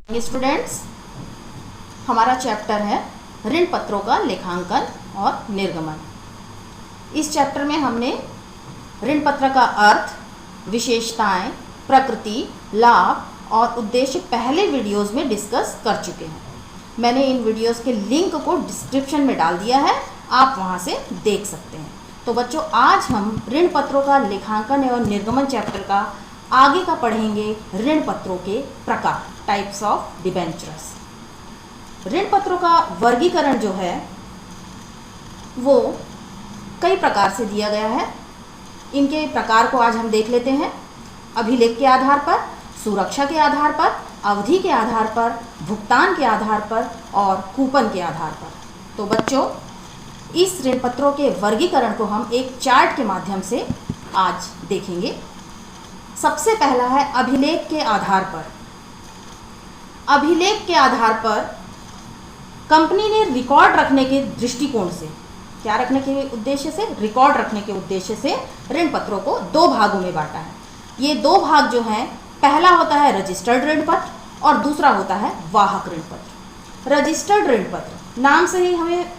Students, हमारा chapter है ऋण पत्रों का लेखांकन और निर्गमन। इस चैप्टर में हमने ऋण पत्र का अर्थ, विशेषताएं, प्रकृति, लाभ और उद्देश्य पहले वीडियोस में डिस्कस कर चुके हैं। मैंने इन वीडियोस के लिंक को डिस्क्रिप्शन में डाल दिया है, आप वहां से देख सकते हैं। तो बच्चों, आज हम ऋण पत्रों का लेखांकन एवं निर्गमन चैप्टर का आगे का पढ़ेंगे। ऋण पत्रों के प्रकार, टाइप्स ऑफ डिबेंचर्स। ऋण पत्रों का वर्गीकरण जो है वो कई प्रकार से दिया गया है। इनके प्रकार को आज हम देख लेते हैं। अभिलेख के आधार पर, सुरक्षा के आधार पर, अवधि के आधार पर, भुगतान के आधार पर और कूपन के आधार पर। तो बच्चों, इस ऋण पत्रों के वर्गीकरण को हम एक चार्ट के माध्यम से आज देखेंगे। सबसे पहला है अभिलेख के आधार पर। अभिलेख के आधार पर कंपनी ने रिकॉर्ड रखने के दृष्टिकोण से, क्या रखने के उद्देश्य से? रिकॉर्ड रखने के उद्देश्य से ऋण पत्रों को दो भागों में बांटा है। ये दो भाग जो हैं, पहला होता है रजिस्टर्ड ऋण पत्र और दूसरा होता है वाहक ऋण पत्र। रजिस्टर्ड ऋण पत्र, नाम से ही हमें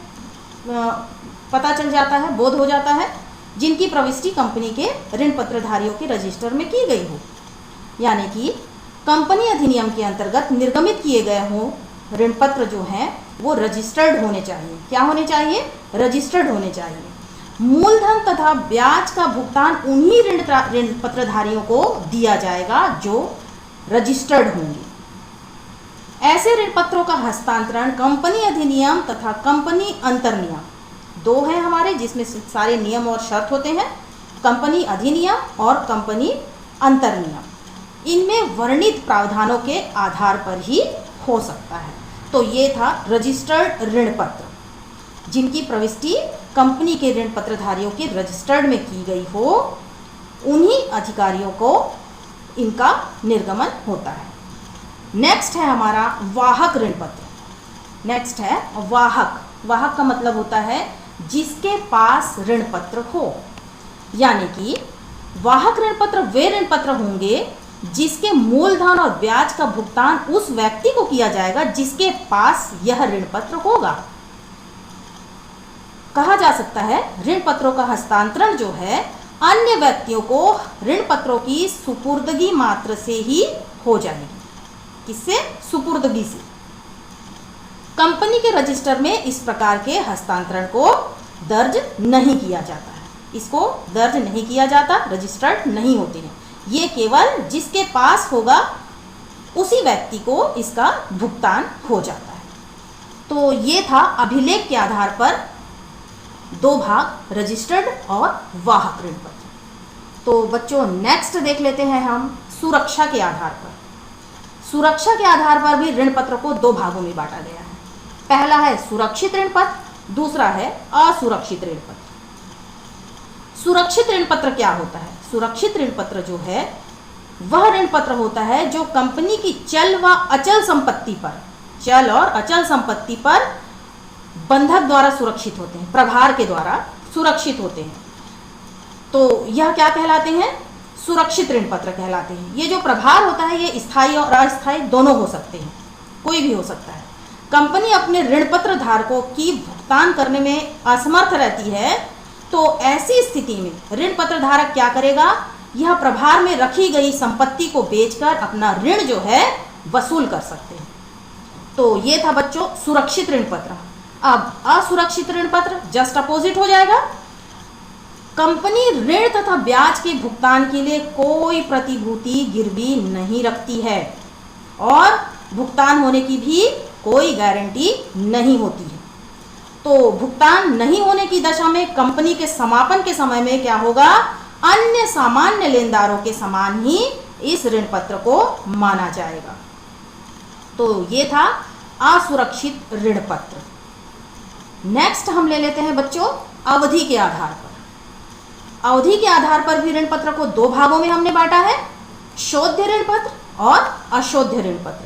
पता चल जाता है, बोध हो जाता है, जिनकी प्रविष्टि कंपनी के ऋण पत्रधारियों के रजिस्टर में की गई हो, यानी कि कंपनी अधिनियम के अंतर्गत निर्गमित किए गए हों ऋण पत्र जो हैं वो रजिस्टर्ड होने चाहिए। क्या होने चाहिए? रजिस्टर्ड होने चाहिए। मूलधन तथा ब्याज का भुगतान उन्हीं ऋण पत्रधारियों को दिया जाएगा जो रजिस्टर्ड होंगे। ऐसे ऋण पत्रों का हस्तांतरण कंपनी अधिनियम तथा कंपनी अंतर्नियम, दो हैं हमारे जिसमें सारे नियम और शर्त होते हैं, कंपनी अधिनियम और कंपनी अंतर्नियम। इनमें वर्णित प्रावधानों के आधार पर ही हो सकता है। तो ये था रजिस्टर्ड ऋण पत्र, जिनकी प्रविष्टि कंपनी के ऋण पत्रधारियों के रजिस्टर्ड में की गई हो, उन्हीं अधिकारियों को इनका निर्गमन होता है। नेक्स्ट है हमारा वाहक ऋण पत्र। नेक्स्ट है वाहक। वाहक का मतलब होता है जिसके पास ऋण पत्र हो, यानी कि वाहक ऋण पत्र वे ऋण पत्र होंगे जिसके मूलधन और ब्याज का भुगतान उस व्यक्ति को किया जाएगा जिसके पास यह ऋण पत्र होगा। कहा जा सकता है ऋण पत्रों का हस्तांतरण जो है अन्य व्यक्तियों को ऋण पत्रों की सुपुर्दगी मात्र से ही हो जाएगी। किससे? सुपुर्दगी से। कंपनी के रजिस्टर में इस प्रकार के हस्तांतरण को दर्ज नहीं किया जाता है। इसको दर्ज नहीं किया जाता, रजिस्टर्ड नहीं होते हैं। ये केवल जिसके पास होगा उसी व्यक्ति को इसका भुगतान हो जाता है। तो ये था अभिलेख के आधार पर दो भाग, रजिस्टर्ड और वाहक ऋण पत्र। तो बच्चों, नेक्स्ट देख लेते हैं हम सुरक्षा के आधार पर। सुरक्षा के आधार पर भी ऋण पत्र को दो भागों में बांटा गया है। पहला है सुरक्षित ऋण पत्र, दूसरा है असुरक्षित ऋण पत्र। सुरक्षित ऋण पत्र क्या होता है? सुरक्षित ऋण पत्र जो है वह ऋण पत्र होता है जो कंपनी की चल व अचल संपत्ति पर, चल और अचल संपत्ति पर बंधक द्वारा सुरक्षित होते हैं, प्रभार के द्वारा सुरक्षित होते हैं। तो यह क्या कहलाते हैं? सुरक्षित ऋण पत्र कहलाते हैं। ये जो प्रभार होता है ये स्थायी और अस्थायी दोनों हो सकते हैं, कोई भी हो सकता है। कंपनी अपने ऋण पत्र धारकों की भुगतान करने में असमर्थ रहती है, तो ऐसी स्थिति में ऋण पत्र धारक क्या करेगा? यह प्रभार में रखी गई संपत्ति को बेचकर अपना ऋण जो है वसूल कर सकते हैं। तो ये था बच्चों सुरक्षित ऋण पत्र। अब असुरक्षित ऋण पत्र जस्ट अपोजिट हो जाएगा। कंपनी ऋण तथा ब्याज के भुगतान के लिए कोई प्रतिभूति गिरवी नहीं रखती है और भुगतान होने की भी कोई गारंटी नहीं होती है। तो भुगतान नहीं होने की दशा में कंपनी के समापन के समय में क्या होगा? अन्य सामान्य लेनदारों के समान ही इस ऋण पत्र को माना जाएगा। तो ये था असुरक्षित ऋण पत्र। नेक्स्ट हम ले लेते हैं बच्चों अवधि के आधार पर। अवधि के आधार पर भी ऋण पत्र को दो भागों में हमने बांटा है, शोध्य ऋण पत्र और अशोध्य ऋण पत्र।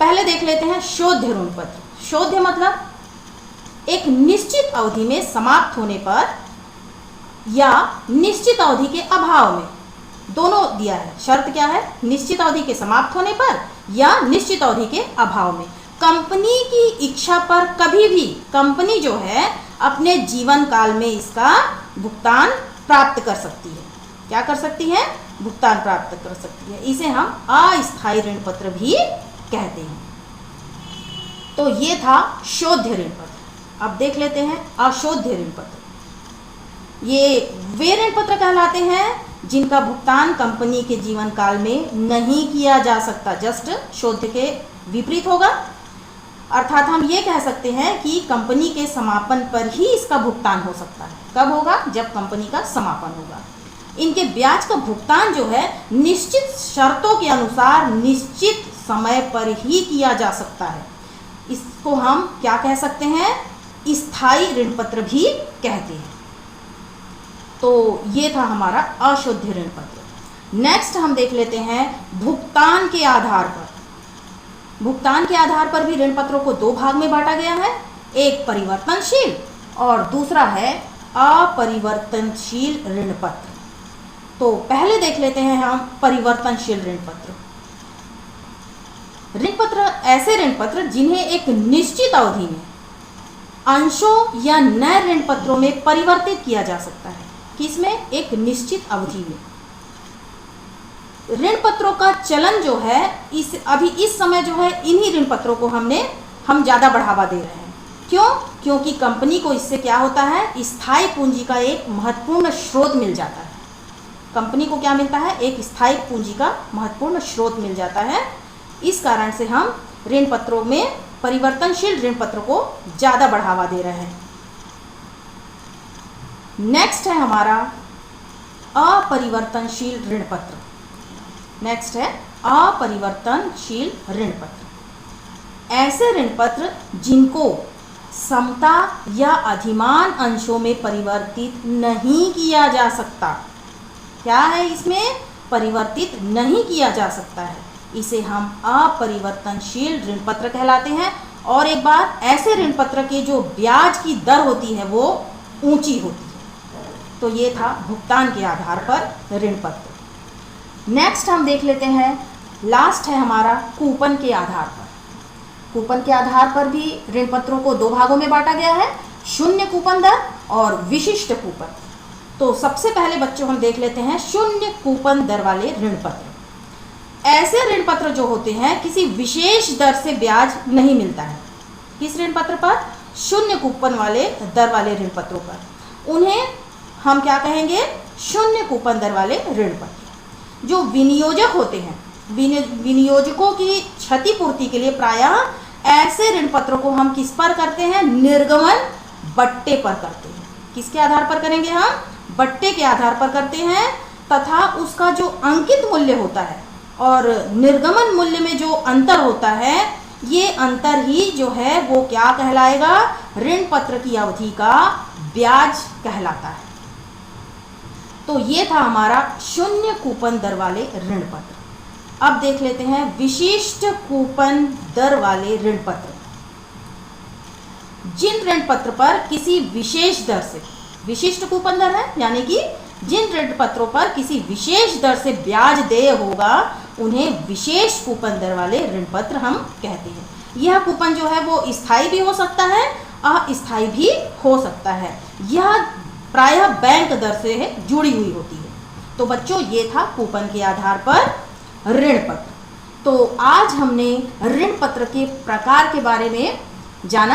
पहले देख लेते हैं शोध्य ऋण पत्र। शोध्य मतलब एक निश्चित अवधि में समाप्त होने पर या निश्चित अवधि के अभाव में दोनों दिया है। शर्त क्या है? निश्चित अवधि के समाप्त होने पर या निश्चित अवधि के अभाव में। कंपनी की इच्छा पर कभी भी कंपनी जो है अपने जीवन काल में इसका भुगतान प्राप्त कर सकती है। क्या कर सकती है? भुगतान प्राप्त कर सकती है। इसे हम अस्थायी ऋण पत्र भी कहते हैं। तो ये था शोध्य ऋण पत्र। अब देख लेते हैं अशोध्य ऋण पत्र। ये वे ऋण पत्र कहलाते हैं जिनका भुगतान कंपनी के जीवन काल में नहीं किया जा सकता। जस्ट शोध्य के विपरीत होगा। अर्थात हम ये कह सकते हैं कि कंपनी के समापन पर ही इसका भुगतान हो सकता है। कब होगा? जब कंपनी का समापन होगा। इनके ब्याज का भुगतान जो है निश्चित शर्तों के अनुसार निश्चित समय पर ही किया जा सकता है। इसको हम क्या कह सकते हैं? स्थायी ऋण पत्र भी कहते हैं। तो ये था हमारा अशुद्ध ऋण पत्र। नेक्स्ट हम देख लेते हैं भुगतान के आधार पर। भुगतान के आधार पर भी ऋण पत्रों को दो भाग में बांटा गया है, एक परिवर्तनशील और दूसरा है अपरिवर्तनशील ऋण पत्र। तो पहले देख लेते हैं हम परिवर्तनशील ऋण पत्र। ऋण पत्र ऐसे ऋण पत्र जिन्हें एक निश्चित अवधि में अंशों या नए ऋण पत्रों में परिवर्तित किया जा सकता है। किसमें? एक निश्चित अवधि में। ऋण पत्रों का चलन जो है अभी इस समय जो है इन्हीं ऋण पत्रों को हम ज़्यादा बढ़ावा दे रहे हैं। क्यों? क्योंकि कंपनी को इससे क्या होता है? स्थायी पूंजी का एक महत्वपूर्ण स्रोत मिल जाता है। कंपनी को क्या मिलता है? एक स्थायी पूंजी का महत्वपूर्ण स्रोत मिल जाता है। इस कारण से हम ऋण पत्रों में परिवर्तनशील ऋण पत्रों को ज़्यादा बढ़ावा दे रहे हैं। नेक्स्ट है हमारा अपरिवर्तनशील ऋण पत्र। नेक्स्ट है अपरिवर्तनशील ऋण पत्र। ऐसे ऋण पत्र जिनको समता या अधिमान अंशों में परिवर्तित नहीं किया जा सकता। क्या है इसमें? परिवर्तित नहीं किया जा सकता है। इसे हम अपरिवर्तनशील ऋण पत्र कहलाते हैं। और एक बात, ऐसे ऋण पत्र के जो ब्याज की दर होती है वो ऊंची होती है। तो ये था भुगतान के आधार पर ऋण पत्र। नेक्स्ट हम देख लेते हैं, लास्ट है हमारा कूपन के आधार पर। कूपन के आधार पर भी ऋण पत्रों को दो भागों में बांटा गया है, शून्य कूपन दर और विशिष्ट कूपन। तो सबसे पहले बच्चों हम देख लेते हैं शून्य कूपन दर वाले ऋण पत्र। ऐसे ऋण पत्र जो होते हैं किसी विशेष दर से ब्याज नहीं मिलता है। किस ऋण पत्र पर? शून्य कूपन वाले दर वाले ऋण पत्रों पर। उन्हें हम क्या कहेंगे? शून्य कूपन दर वाले ऋण पत्र। जो विनियोजक होते हैं, विनियोजकों की क्षतिपूर्ति के लिए प्रायः ऐसे ऋण पत्रों को हम किस पर करते हैं? निर्गमन बट्टे पर करते हैं। किसके आधार पर करेंगे हम? बट्टे के आधार पर करते हैं। तथा उसका जो अंकित मूल्य होता है और निर्गमन मूल्य में जो अंतर होता है, ये अंतर ही जो है वो क्या कहलाएगा? ऋण पत्र की अवधि का ब्याज कहलाता है। तो ये था हमारा शून्य कूपन दर वाले ऋण पत्र। अब देख लेते हैं विशिष्ट कूपन दर वाले ऋण पत्र। जिन ऋण पत्र पर किसी विशेष दर से, विशिष्ट कूपन दर है यानी कि जिन ऋण पत्रों पर किसी विशेष दर से ब्याज देय होगा, उन्हें विशेष कूपन दर वाले ऋण पत्र हम कहते हैं। यह कूपन जो है वो स्थायी भी हो सकता है, अस्थायी भी हो सकता है। यह प्रायः बैंक दर से जुड़ी हुई होती है। तो बच्चों ये था कूपन के आधार पर ऋण पत्र। तो आज हमने ऋण पत्र के प्रकार के बारे में जाना।